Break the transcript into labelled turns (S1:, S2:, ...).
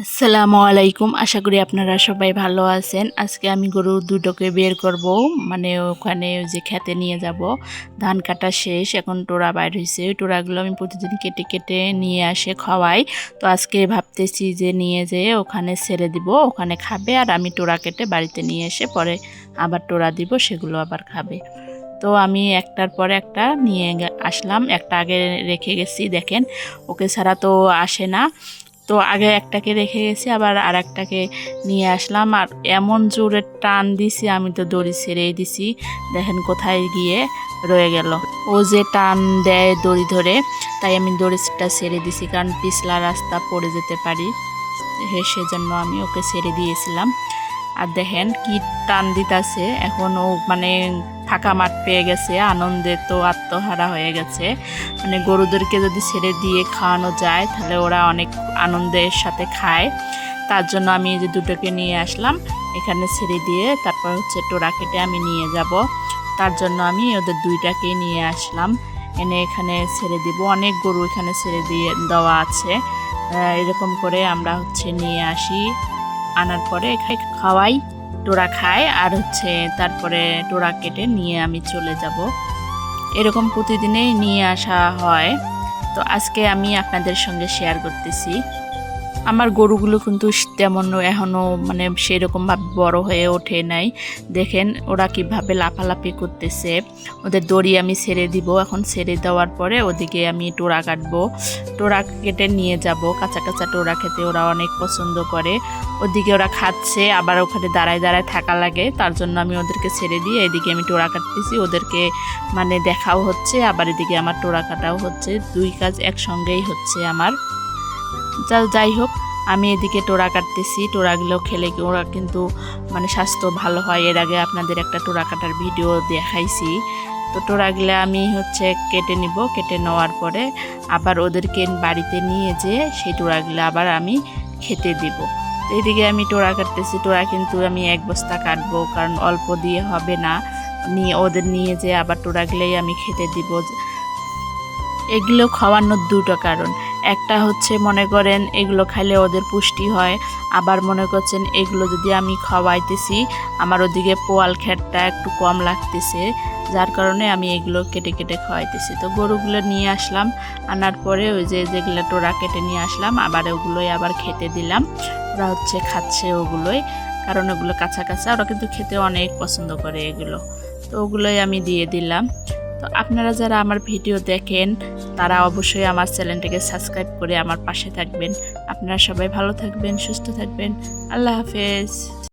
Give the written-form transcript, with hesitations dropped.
S1: আসসালামু আলাইকুম। আশা করি আপনারা সবাই ভালো আছেন। আজকে আমি গরু দুটোকে বের করব, মানে ওখানে ওই যে খেতে নিয়ে যাব। ধান কাটা শেষ, এখন টোড়া বাইর হয়েছে। ওই টোড়াগুলো আমি প্রতিদিন কেটে কেটে নিয়ে আসে খাওয়াই। তো আজকে ভাবতেছি যে নিয়ে যেয়ে ওখানে ছেড়ে দিব, ওখানে খাবে, আর আমি টোড়া কেটে বাড়িতে নিয়ে এসে পরে আবার টোড়া দিব, সেগুলো আবার খাবে। তো আমি একটার পরে একটা নিয়ে আসলাম। একটা আগে রেখে গেছি, দেখেন ওকে ছাড়া তো আসে না। তো আগে একটাকে রেখে গেছি, আবার আর একটাকে নিয়ে আসলাম। আর এমন জোরে টান দিছি, আমি তো দড়ি ছেড়েই দিছি, দেখেন কোথায় গিয়ে রয়ে গেল। ও যে টান দেয় দড়ি ধরে, তাই আমি দড়িটা ছেড়ে দিছি, কারণ পিছলা রাস্তা পড়ে যেতে পারি, সেজন্য আমি ওকে ছেড়ে দিয়েছিলাম। আর দেখেন কি টান দিতেছে, এখন ও মানে ফাঁকা মাঠ পেয়ে গেছে, আনন্দে তো আত্মহারা হয়ে গেছে। মানে গরুদেরকে যদি ছেড়ে দিয়ে খাওয়ানো যায় তাহলে ওরা অনেক আনন্দের সাথে খায়। তার জন্য আমি এই যে দুটোকে নিয়ে আসলাম, এখানে ছেড়ে দিয়ে তারপর হচ্ছে টোড়া কেটে আমি নিয়ে যাব। তার জন্য আমি ওদের দুইটাকেই নিয়ে আসলাম, এনে এখানে ছেড়ে দিব। অনেক গরু এখানে ছেড়ে দিয়ে দেওয়া আছে। এরকম করে আমরা হচ্ছে নিয়ে আসি, আনার পরে খাওয়াই, টোড়া খায়, আর হচ্ছে তারপরে টোড়া কেটে নিয়ে আমি চলে যাব। এরকম প্রতিদিনেই নিয়ে আসা হয়। তো আজকে আমি আপনাদের সঙ্গে শেয়ার করতেছি। আমার গরুগুলো কিন্তু তেমন এখনও মানে সেরকমভাবে বড় হয়ে ওঠে নাই। দেখেন ওরা কিভাবে লাফালাফি করতেছে। ওদের দড়ি আমি ছেড়ে দিব, এখন ছেড়ে দেওয়ার পরে ওদিকে আমি টোড়া কাটবো, টোড়া কেটে নিয়ে যাব। কাঁচা কাঁচা টোড়া খেতে ওরা অনেক পছন্দ করে। ওদিকে ওরা খাচ্ছে, আবার ওখানে দাঁড়ায় দাঁড়ায় থাকা লাগে, তার জন্য আমি ওদেরকে ছেড়ে দিয়ে এদিকে আমি টোড়া কাটতেছি। ওদেরকে মানে দেখাও হচ্ছে, আবার এদিকে আমার টোড়া কাটাও হচ্ছে, দুই কাজ একসঙ্গেই হচ্ছে আমার। যাই হোক, আমি এদিকে টোড়া কাটতেছি। টোড়াগুলো খেলে ওরা কিন্তু মানে স্বাস্থ্য ভালো হয়। এর আগে আপনাদের একটা টোড়া কাটার ভিডিও দেখাইছি। তো টোড়াগুলো আমি হচ্ছে কেটে নিব, কেটে নেওয়ার পরে আবার ওদেরকে বাড়িতে নিয়ে যেয়ে সেই টোড়াগুলো আবার আমি খেতে দিব। তো এদিকে আমি টোড়া কাটতেছি। টোড়া কিন্তু আমি এক বস্তা কাটবো, কারণ অল্প দিয়ে হবে না। ওদের নিয়ে যেয়ে আবার টোড়াগুলোই আমি খেতে দিব। এগুলো খাওয়ানোর দুটো কারণ, একটা হচ্ছে মনে করেন এগুলো খাইলে ওদের পুষ্টি হয়, আবার মনে করছেন এগুলো যদি আমি খাওয়াইতেছি আমার ওদিকে পোয়াল খেরটা একটু কম লাগতেছে, যার কারণে আমি এগুলো কেটে কেটে খাওয়াইতেছি। তো গরুগুলো নিয়ে আসলাম, আনার পরে ওই যেগুলো টোড়া কেটে নিয়ে আসলাম আবার ওগুলোই আবার খেতে দিলাম। ওরা হচ্ছে খাচ্ছে ওগুলোই, কারণ ওগুলো কাঁচা কাঁচা, ওরা কিন্তু খেতে অনেক পছন্দ করে এগুলো। তো ওগুলোই আমি দিয়ে দিলাম। তো আপনারা যারা আমার ভিডিও দেখেন তারা অবশ্যই আমার চ্যানেলটাকে সাবস্ক্রাইব করে আমার পাশে থাকবেন। আপনারা সবাই ভালো থাকবেন, সুস্থ থাকবেন। আল্লাহ হাফেজ।